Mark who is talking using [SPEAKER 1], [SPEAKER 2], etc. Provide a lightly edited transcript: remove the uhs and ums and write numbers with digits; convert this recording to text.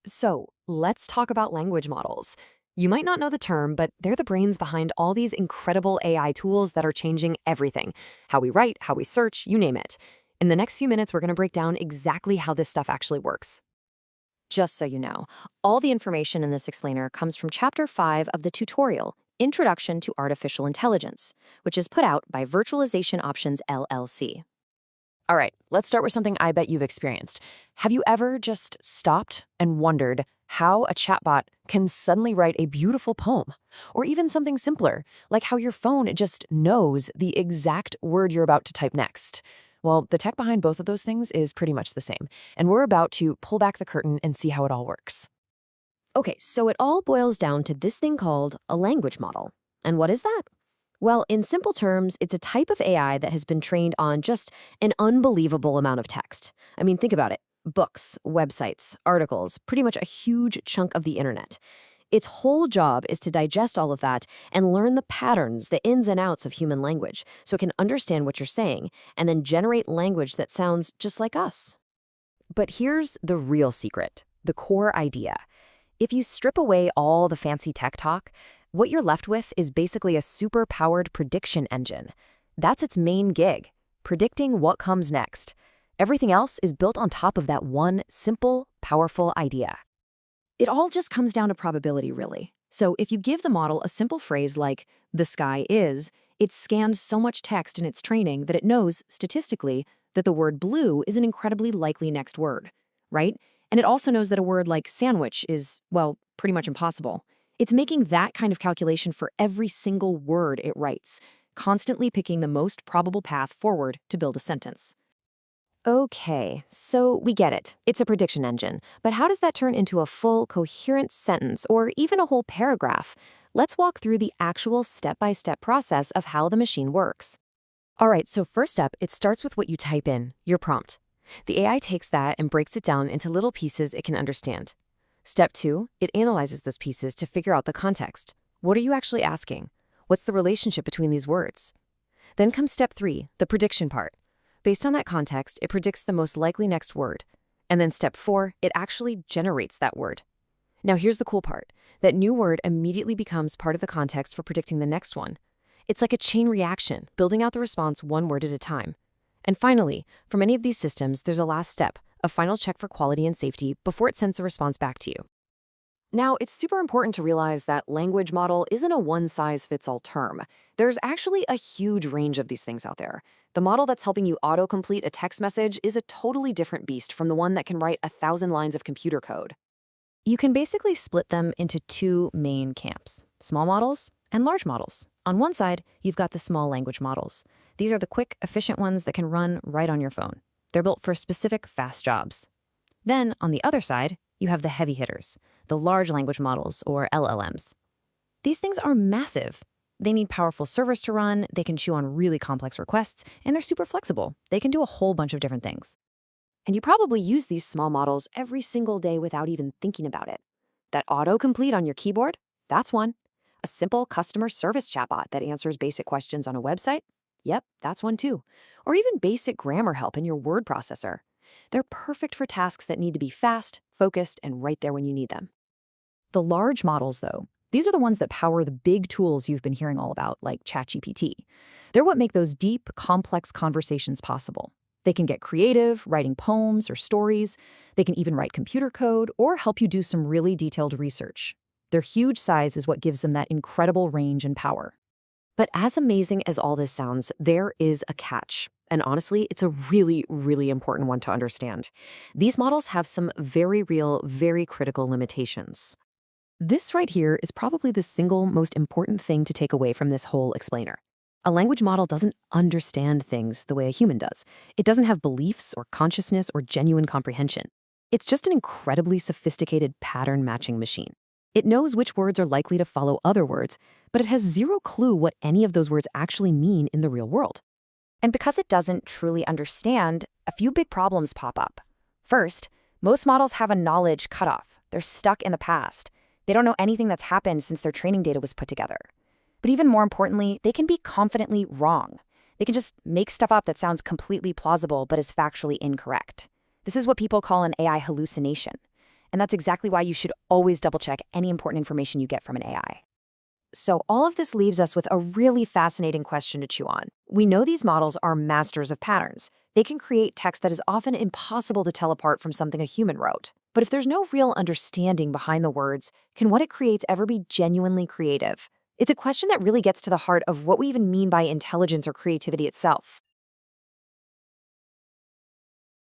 [SPEAKER 1] So, let's talk about language models. You might not know the term, but they're the brains behind all these incredible AI tools that are changing everything: how we write, how we search, you name it. In the next few minutes, we're going to break down exactly how this stuff actually works. Just so you know, all the information in this explainer comes from Chapter 5 of the tutorial, Introduction to Artificial Intelligence, which is put out by Virtualization Options LLC.
[SPEAKER 2] All right, let's start with something I bet you've experienced. Have you ever just stopped and wondered how a chatbot can suddenly write a beautiful poem? Or even something simpler, like how your phone just knows the exact word you're about to type next? Well, the tech behind both of those things is pretty much the same, and we're about to pull back the curtain and see how it all works.
[SPEAKER 1] Okay, so it all boils down to this thing called a language model. And what is that? Well, in simple terms, it's a type of AI that has been trained on just an unbelievable amount of text. I mean, think about it: books, websites, articles, pretty much a huge chunk of the internet. Its whole job is to digest all of that and learn the patterns, the ins and outs of human language, so it can understand what you're saying and then generate language that sounds just like us. But here's the real secret, the core idea. If you strip away all the fancy tech talk, what you're left with is basically a super-powered prediction engine. That's its main gig, predicting what comes next. Everything else is built on top of that one simple, powerful idea. It all just comes down to probability, really. So if you give the model a simple phrase like, "the sky is," it scans so much text in its training that it knows, statistically, that the word blue is an incredibly likely next word, right? And it also knows that a word like sandwich is, well, pretty much impossible. It's making that kind of calculation for every single word it writes, constantly picking the most probable path forward to build a sentence. Okay, so we get it. It's a prediction engine. But how does that turn into a full, coherent sentence or even a whole paragraph? Let's walk through the actual step-by-step process of how the machine works. All right, so first up, it starts with what you type in, your prompt. The AI takes that and breaks it down into little pieces it can understand. Step 2, it analyzes those pieces to figure out the context. What are you actually asking? What's the relationship between these words? Then comes step 3, the prediction part. Based on that context, it predicts the most likely next word. And then step 4, it actually generates that word. Now here's the cool part. That new word immediately becomes part of the context for predicting the next one. It's like a chain reaction, building out the response one word at a time. And finally, for many of these systems, there's a last step, a final check for quality and safety before it sends the response back to you. Now, it's super important to realize that language model isn't a one-size-fits-all term. There's actually a huge range of these things out there. The model that's helping you autocomplete a text message is a totally different beast from the one that can write 1,000 lines of computer code. You can basically split them into two main camps: small models and large models. On one side, you've got the small language models. These are the quick, efficient ones that can run right on your phone. They're built for specific, fast jobs. Then, on the other side, you have the heavy hitters, the large language models, or LLMs. These things are massive. They need powerful servers to run, they can chew on really complex requests, and they're super flexible. They can do a whole bunch of different things. And you probably use these small models every single day without even thinking about it. That autocomplete on your keyboard? That's one. A simple customer service chatbot that answers basic questions on a website? Yep, that's one too. Or even basic grammar help in your word processor. They're perfect for tasks that need to be fast, focused, and right there when you need them. The large models, though, these are the ones that power the big tools you've been hearing all about, like ChatGPT. They're what make those deep, complex conversations possible. They can get creative, writing poems or stories. They can even write computer code or help you do some really detailed research. Their huge size is what gives them that incredible range and power. But as amazing as all this sounds, there is a catch. And honestly, it's a really, really important one to understand. These models have some very real, very critical limitations. This right here is probably the single most important thing to take away from this whole explainer. A language model doesn't understand things the way a human does. It doesn't have beliefs or consciousness or genuine comprehension. It's just an incredibly sophisticated pattern-matching machine. It knows which words are likely to follow other words, but it has zero clue what any of those words actually mean in the real world. And because it doesn't truly understand, a few big problems pop up. First, most models have a knowledge cutoff. They're stuck in the past. They don't know anything that's happened since their training data was put together. But even more importantly, they can be confidently wrong. They can just make stuff up that sounds completely plausible but is factually incorrect. This is what people call an AI hallucination. And that's exactly why you should always double-check any important information you get from an AI. So all of this leaves us with a really fascinating question to chew on. We know these models are masters of patterns. They can create text that is often impossible to tell apart from something a human wrote. But if there's no real understanding behind the words, can what it creates ever be genuinely creative? It's a question that really gets to the heart of what we even mean by intelligence or creativity itself.